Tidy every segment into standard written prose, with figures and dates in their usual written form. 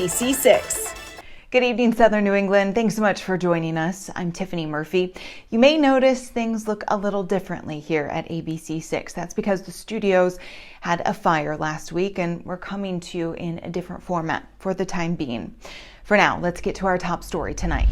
ABC6. Good evening, Southern New England. Thanks so much for joining us. I'm Tiffany Murphy. You may notice things look a little differently here at ABC6. That's because the studios had a fire last week and we're coming to you in a different format for the time being. For now, let's get to our top story tonight.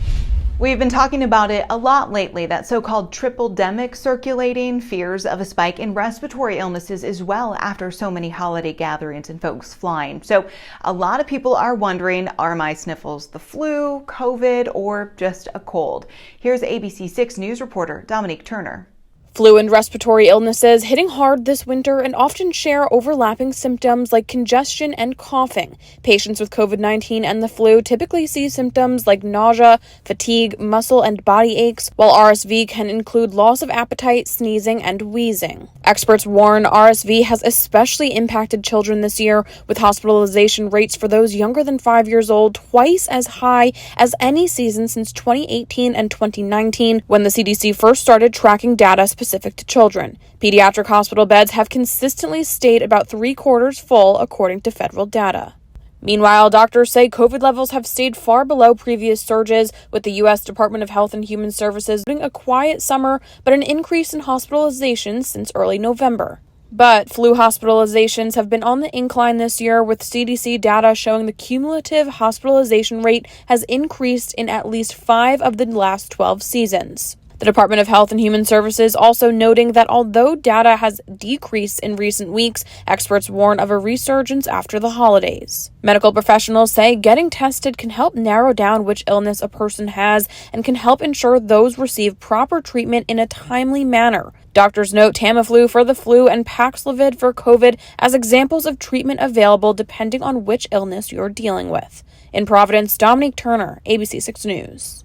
We've been talking about it a lot lately, that so-called triple-demic circulating, fears of a spike in respiratory illnesses as well after so many holiday gatherings and folks flying. So a lot of people are wondering, are my sniffles the flu, COVID, or just a cold? Here's ABC6 News reporter Dominique Turner. Flu and respiratory illnesses hitting hard this winter and often share overlapping symptoms like congestion and coughing. Patients with COVID-19 and the flu typically see symptoms like nausea, fatigue, muscle and body aches, while RSV can include loss of appetite, sneezing, and wheezing. Experts warn RSV has especially impacted children this year, with hospitalization rates for those younger than 5 years old twice as high as any season since 2018 and 2019, when the CDC first started tracking data specific to children. Pediatric hospital beds have consistently stayed about 3/4 full, according to federal data. Meanwhile, doctors say COVID levels have stayed far below previous surges, with the U.S. Department of Health and Human Services doing a quiet summer, but an increase in hospitalizations since early November. But flu hospitalizations have been on the incline this year, with CDC data showing the cumulative hospitalization rate has increased in at least 5 of the last 12 seasons. The Department of Health and Human Services also noting that although data has decreased in recent weeks, experts warn of a resurgence after the holidays. Medical professionals say getting tested can help narrow down which illness a person has and can help ensure those receive proper treatment in a timely manner. Doctors note Tamiflu for the flu and Paxlovid for COVID as examples of treatment available depending on which illness you're dealing with. In Providence, Dominique Turner, ABC6 News.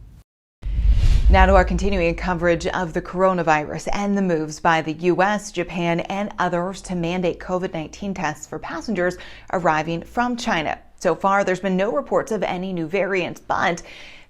Now to our continuing coverage of the coronavirus and the moves by the U.S., Japan, and others to mandate COVID-19 tests for passengers arriving from China. So far, there's been no reports of any new variants, but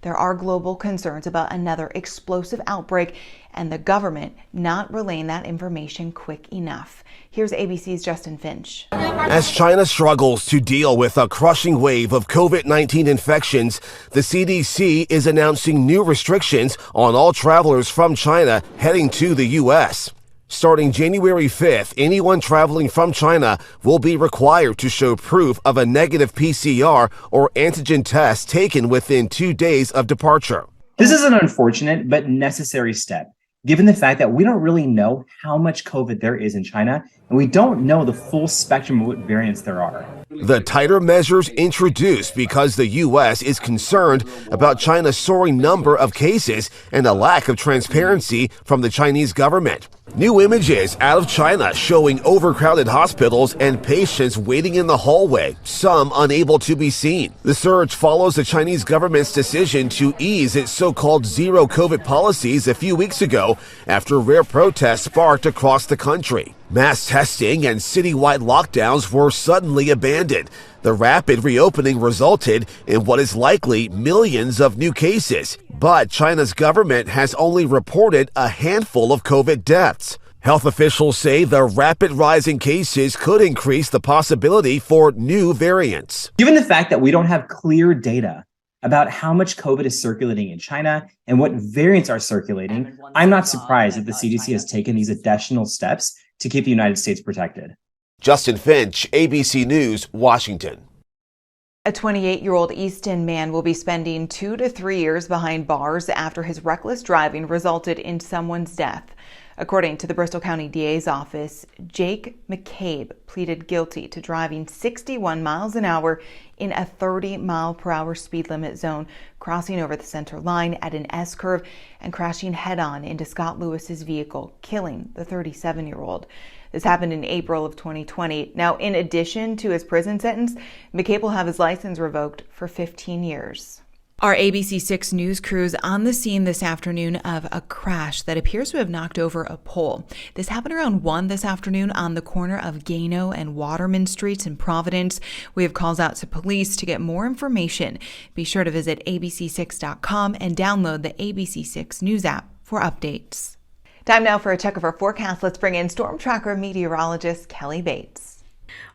there are global concerns about another explosive outbreak and the government not relaying that information quick enough. Here's ABC's Justin Finch. As China struggles to deal with a crushing wave of COVID-19 infections, the CDC is announcing new restrictions on all travelers from China heading to the U.S. Starting January 5th, anyone traveling from China will be required to show proof of a negative PCR or antigen test taken within 2 days of departure. This is an unfortunate but necessary step, given the fact that we don't really know how much COVID there is in China, and we don't know the full spectrum of what variants there are. The tighter measures introduced because the U.S. is concerned about China's soaring number of cases and a lack of transparency from the Chinese government. New images out of China showing overcrowded hospitals and patients waiting in the hallway, some unable to be seen. The surge follows the Chinese government's decision to ease its so-called zero COVID policies a few weeks ago after rare protests sparked across the country. Mass testing and citywide lockdowns were suddenly abandoned. The rapid reopening resulted in what is likely millions of new cases, but China's government has only reported a handful of COVID deaths. Health officials say the rapid rise in cases could increase the possibility for new variants. Given the fact that we don't have clear data about how much COVID is circulating in China and what variants are circulating, I'm not surprised that the CDC has taken these additional steps to keep the United States protected. Justin Finch, ABC News, Washington. A 28-year-old Easton man will be spending 2 to 3 years behind bars after his reckless driving resulted in someone's death. According to the Bristol County DA's office, Jake McCabe pleaded guilty to driving 61 miles an hour in a 30-mile-per-hour speed limit zone, crossing over the center line at an S-curve and crashing head-on into Scott Lewis's vehicle, killing the 37-year-old. This happened in April of 2020. Now, in addition to his prison sentence, McCabe will have his license revoked for 15 years. Our ABC6 News crews on the scene this afternoon of a crash that appears to have knocked over a pole. This happened around 1 this afternoon on the corner of Gano and Waterman Streets in Providence. We have calls out to police to get more information. Be sure to visit abc6.com and download the ABC6 News app for updates. Time now for a check of our forecast. Let's bring in Storm Tracker meteorologist Kelly Bates.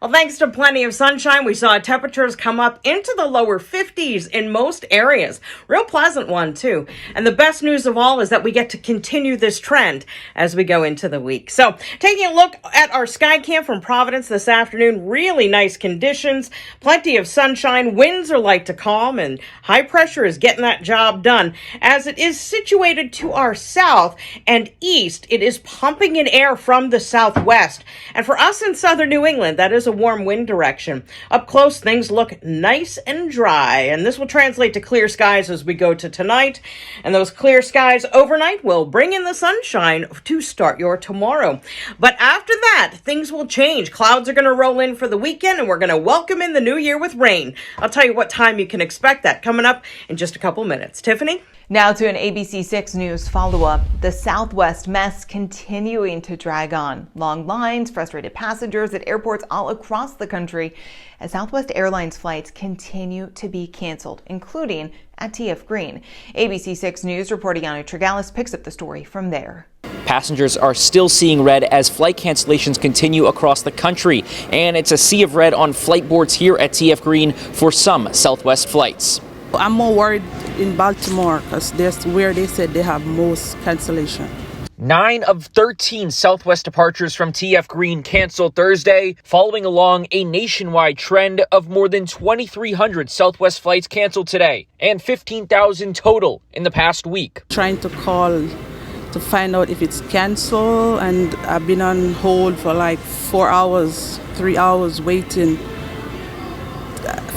Well, thanks to plenty of sunshine, we saw temperatures come up into the lower 50s in most areas. Real pleasant one, too. And the best news of all is that we get to continue this trend as we go into the week. So, taking a look at our sky cam from Providence this afternoon, really nice conditions, plenty of sunshine, winds are light to calm, and high pressure is getting that job done. As it is situated to our south and east, it is pumping in air from the southwest. And for us in southern New England, that is a warm wind direction. Up close, things look nice and dry, and this will translate to clear skies as we go to tonight. And those clear skies overnight will bring in the sunshine to start your tomorrow. But after that, things will change. Clouds are going to roll in for the weekend, and we're going to welcome in the new year with rain. I'll tell you what time you can expect that coming up in just a couple minutes. Tiffany? Now to an ABC 6 News follow-up. The Southwest mess continuing to drag on. Long lines, frustrated passengers at airports all across the country as Southwest Airlines flights continue to be canceled, including at TF Green. ABC 6 News reporter Wlne News Dec picks up the story from there. Passengers are still seeing red as flight cancellations continue across the country, and it's a sea of red on flight boards here at TF Green for some Southwest flights. I'm more worried in Baltimore because that's where they said they have most cancellation. 9 of 13 Southwest departures from TF Green canceled Thursday, following along a nationwide trend of more than 2,300 Southwest flights canceled today and 15,000 total in the past week. Trying to call to find out if it's canceled, and I've been on hold for like 4 hours, 3 hours waiting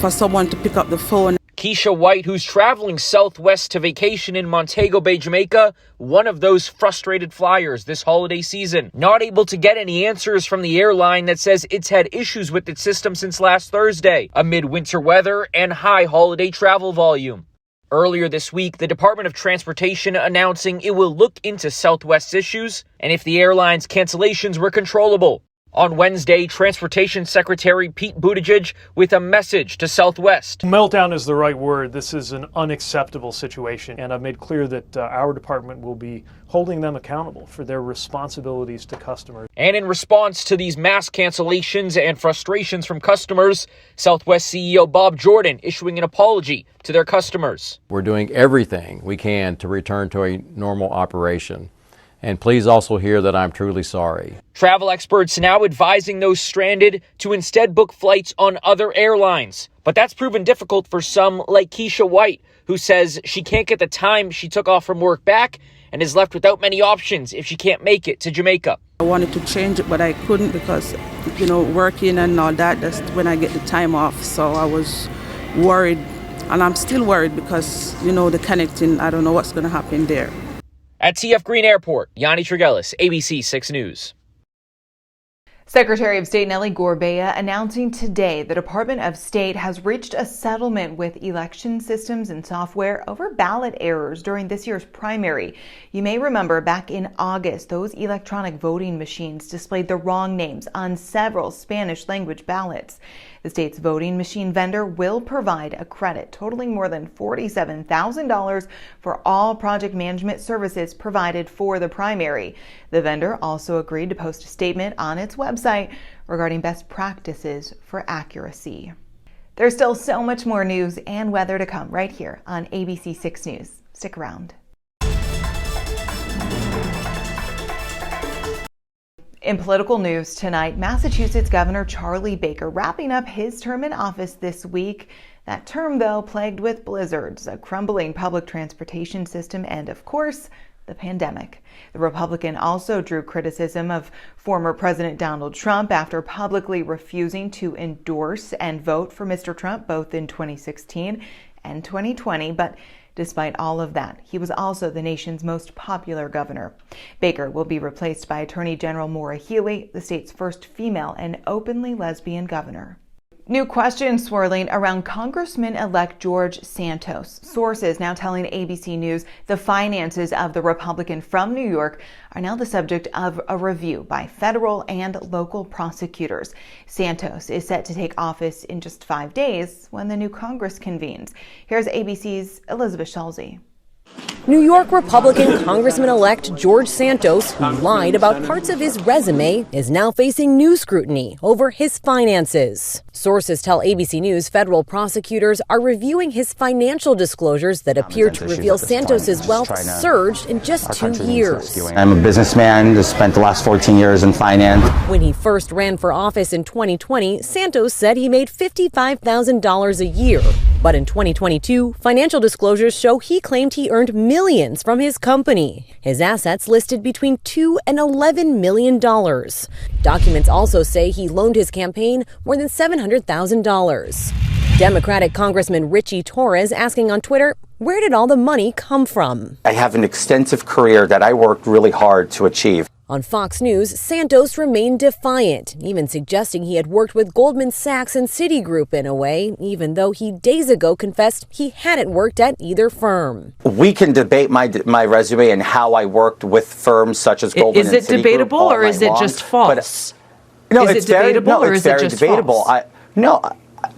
for someone to pick up the phone. Keisha White, who's traveling southwest to vacation in Montego Bay, Jamaica, one of those frustrated flyers this holiday season, not able to get any answers from the airline that says it's had issues with its system since last Thursday, amid winter weather and high holiday travel volume. Earlier this week, the Department of Transportation announcing it will look into Southwest's issues and if the airline's cancellations were controllable. On Wednesday, Transportation Secretary Pete Buttigieg with a message to Southwest. Meltdown is the right word. This is an unacceptable situation, and I've made clear that our department will be holding them accountable for their responsibilities to customers. And in response to these mass cancellations and frustrations from customers, Southwest CEO Bob Jordan issuing an apology to their customers. We're doing everything we can to return to a normal operation. And please also hear that I'm truly sorry. Travel experts now advising those stranded to instead book flights on other airlines. But that's proven difficult for some, like Keisha White, who says she can't get the time she took off from work back and is left without many options if she can't make it to Jamaica. I wanted to change it, but I couldn't because, working and all that, that's when I get the time off. So I was worried, and I'm still worried because, the connecting, I don't know what's going to happen there. At TF Green Airport, Wlne News Dec, ABC 6 News. Secretary of State Nellie Gorbea announcing today the Department of State has reached a settlement with election systems and software over ballot errors during this year's primary. You may remember back in August, those electronic voting machines displayed the wrong names on several Spanish language ballots. The state's voting machine vendor will provide a credit totaling more than $47,000 for all project management services provided for the primary. The vendor also agreed to post a statement on its website regarding best practices for accuracy. There's still so much more news and weather to come right here on ABC 6 News. Stick around. In political news tonight, Massachusetts Governor Charlie Baker wrapping up his term in office this week. That term, though, plagued with blizzards, a crumbling public transportation system, and, of course, the pandemic. The Republican also drew criticism of former President Donald Trump after publicly refusing to endorse and vote for Mr. Trump both in 2016 and 2020, but despite all of that, he was also the nation's most popular governor. Baker will be replaced by Attorney General Maura Healey, the state's first female and openly lesbian governor. New questions swirling around Congressman-elect George Santos. Sources now telling ABC News the finances of the Republican from New York are now the subject of a review by federal and local prosecutors. Santos is set to take office in just 5 days when the new Congress convenes. Here's ABC's Elizabeth Schulze. New York Republican Congressman-elect George Santos, who lied about parts of his resume, is now facing new scrutiny over his finances. Sources tell ABC News federal prosecutors are reviewing his financial disclosures that appear to reveal Santos's wealth surged in just 2 years. I'm a businessman who spent the last 14 years in finance. When he first ran for office in 2020, Santos said he made $55,000 a year. But in 2022, financial disclosures show he claimed he earned millions from his company. His assets listed between $2 and $11 million. Documents also say he loaned his campaign more than $700,000. Democratic Congressman Richie Torres asking on Twitter, where did all the money come from? I have an extensive career that I worked really hard to achieve. On Fox News, Santos remained defiant, even suggesting he had worked with Goldman Sachs and Citigroup in a way, even though he days ago confessed he hadn't worked at either firm. We can debate my resume and how I worked with firms such as Goldman and Citigroup. Is it debatable or is it just false? No, is it debatable or is it just debatable. false?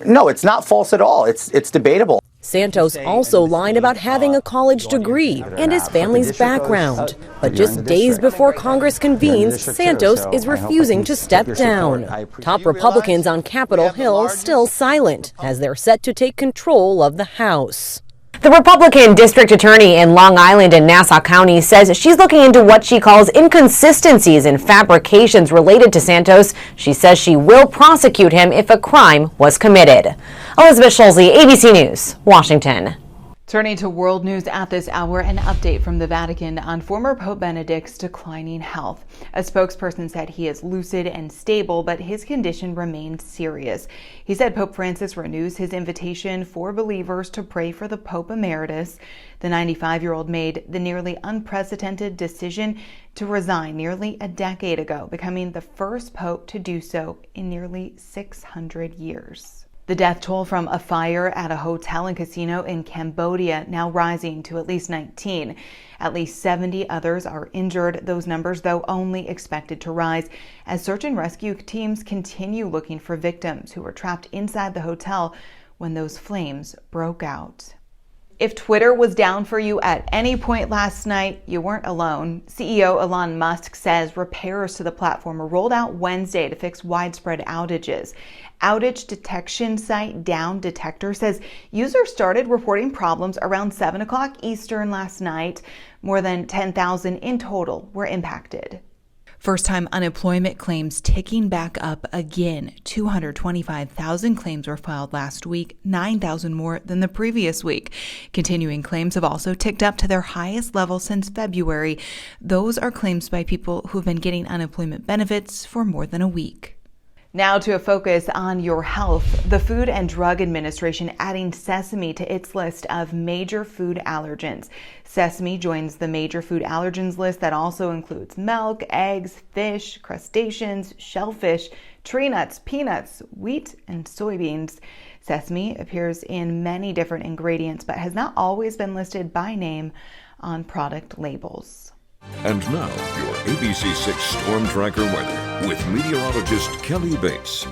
No, it's not false at all. It's debatable. Santos also lied about having a college degree and his family's background. But just days before Congress convenes, Santos is refusing to step down. Top Republicans on Capitol Hill still silent as they're set to take control of the House. The Republican district attorney in Long Island and Nassau County says she's looking into what she calls inconsistencies and fabrications related to Santos. She says she will prosecute him if a crime was committed. Elizabeth Schulze, ABC News, Washington. Turning to world news at this hour, an update from the Vatican on former Pope Benedict's declining health. A spokesperson said he is lucid and stable, but his condition remains serious. He said Pope Francis renews his invitation for believers to pray for the Pope Emeritus. The 95-year-old made the nearly unprecedented decision to resign nearly a decade ago, becoming the first pope to do so in nearly 600 years. The death toll from a fire at a hotel and casino in Cambodia now rising to at least 19. At least 70 others are injured, those numbers though only expected to rise as search and rescue teams continue looking for victims who were trapped inside the hotel when those flames broke out. If Twitter was down for you at any point last night, you weren't alone. CEO Wlne Musk says repairs to the platform were rolled out Wednesday to fix widespread outages. Outage detection site Down Detector says users started reporting problems around 7 o'clock Eastern last night. More than 10,000 in total were impacted. First-time unemployment claims ticking back up again. 225,000 claims were filed last week, 9,000 more than the previous week. Continuing claims have also ticked up to their highest level since February. Those are claims by people who've been getting unemployment benefits for more than a week. Now to a focus on your health. The Food and Drug Administration adding sesame to its list of major food allergens. Sesame joins the major food allergens list that also includes milk, eggs, fish, crustaceans, shellfish, tree nuts, peanuts, wheat, and soybeans. Sesame appears in many different ingredients but has not always been listed by name on product labels. And now, your ABC 6 Storm Tracker weather with meteorologist Kelly Bates.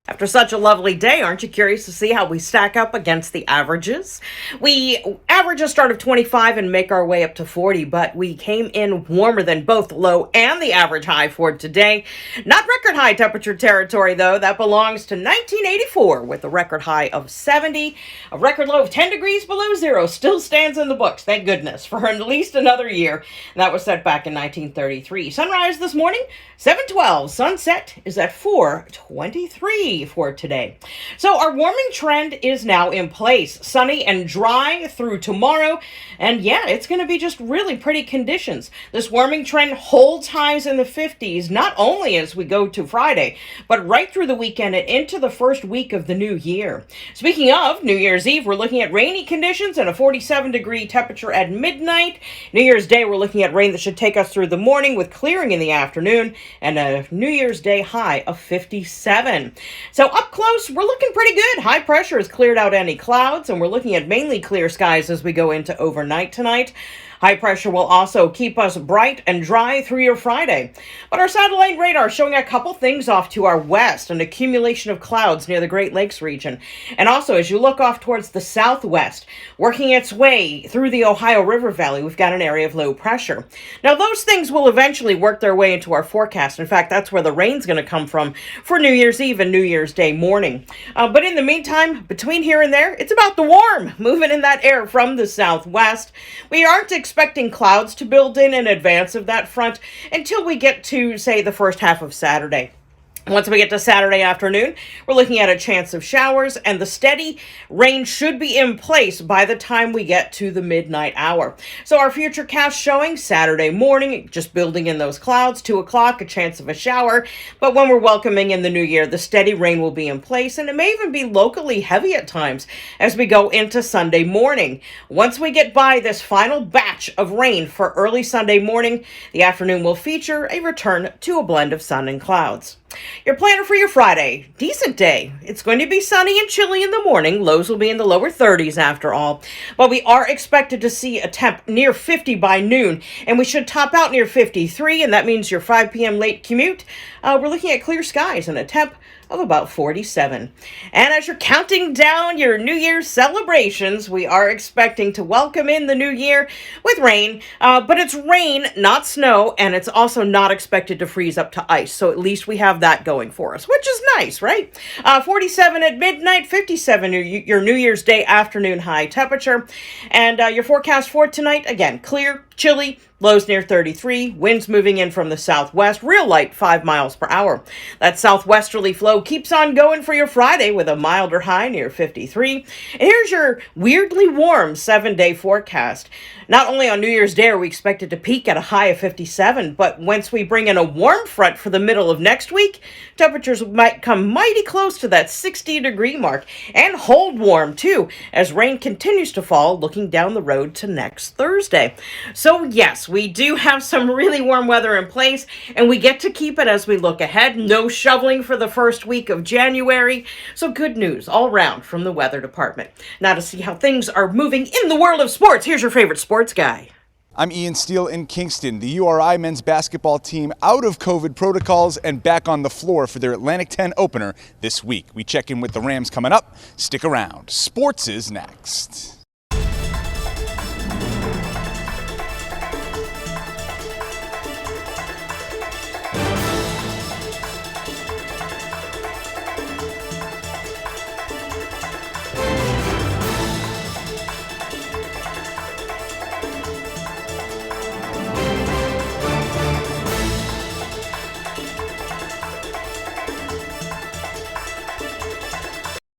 After such a lovely day, aren't you curious to see how we stack up against the averages? We average a start of 25 and make our way up to 40, but we came in warmer than both the low and the average high for today. Not record high temperature territory, though. That belongs to 1984 with a record high of 70. A record low of 10 degrees below zero still stands in the books, thank goodness, for at least another year. And that was set back in 1933. Sunrise this morning, 7:12. Sunset is at 4:23. For today. So our warming trend is now in place. Sunny and dry through tomorrow. And yeah, it's going to be just really pretty conditions. This warming trend holds highs in the 50s, not only as we go to Friday, but right through the weekend and into the first week of the new year. Speaking of New Year's Eve, we're looking at rainy conditions and a 47-degree temperature at midnight. New Year's Day, we're looking at rain that should take us through the morning with clearing in the afternoon and a New Year's Day high of 57. So up close, we're looking pretty good. High pressure has cleared out any clouds, and we're looking at mainly clear skies as we go into overnight tonight. High pressure will also keep us bright and dry through your Friday. But our satellite radar showing a couple things off to our west, an accumulation of clouds near the Great Lakes region. And also, as you look off towards the southwest, working its way through the Ohio River Valley, we've got an area of low pressure. Now, those things will eventually work their way into our forecast. In fact, that's where the rain's going to come from for New Year's Eve and New Year's Day morning. But in the meantime, between here and there, it's about the warm, moving in that air from the southwest. We aren't expecting clouds to build in advance of that front until we get to, say, the first half of Saturday. Once we get to Saturday afternoon, we're looking at a chance of showers, and the steady rain should be in place by the time we get to the midnight hour. So our future cast showing Saturday morning, just building in those clouds, 2 o'clock, a chance of a shower. But when we're welcoming in the new year, the steady rain will be in place, and it may even be locally heavy at times as we go into Sunday morning. Once we get by this final batch of rain for early Sunday morning, the afternoon will feature a return to a blend of sun and clouds. Your planner for your Friday, decent day. It's going to be sunny and chilly in the morning. Lows will be in the lower 30s after all. But we are expected to see a temp near 50 by noon, and we should top out near 53, and that means your 5 p.m. late commute. We're looking at clear skies and a temp of about 47. And as you're counting down your New Year's celebrations, we are expecting to welcome in the new year with rain, but it's rain, not snow, and it's also not expected to freeze up to ice. So at least we have that going for us, which is nice, right? 47 at midnight, 57 your New Year's Day afternoon high temperature. And your forecast for tonight, again, clear, chilly, lows near 33, winds moving in from the southwest, real light, 5 miles per hour. That southwesterly flow keeps on going for your Friday with a milder high near 53. And here's your weirdly warm 7-day forecast. Not only on New Year's Day are we expected to peak at a high of 57, but once we bring in a warm front for the middle of next week, temperatures might come mighty close to that 60-degree mark and hold warm too as rain continues to fall looking down the road to next Thursday. So yes, we do have some really warm weather in place, and we get to keep it as we look ahead. No shoveling for the first week of January. So good news all around from the weather department. Now to see how things are moving in the world of sports, here's your favorite sports guy. I'm Ian Steele in Kingston. The URI men's basketball team out of COVID protocols and back on the floor for their Atlantic 10 opener this week. We check in with the Rams coming up. Stick around. Sports is next.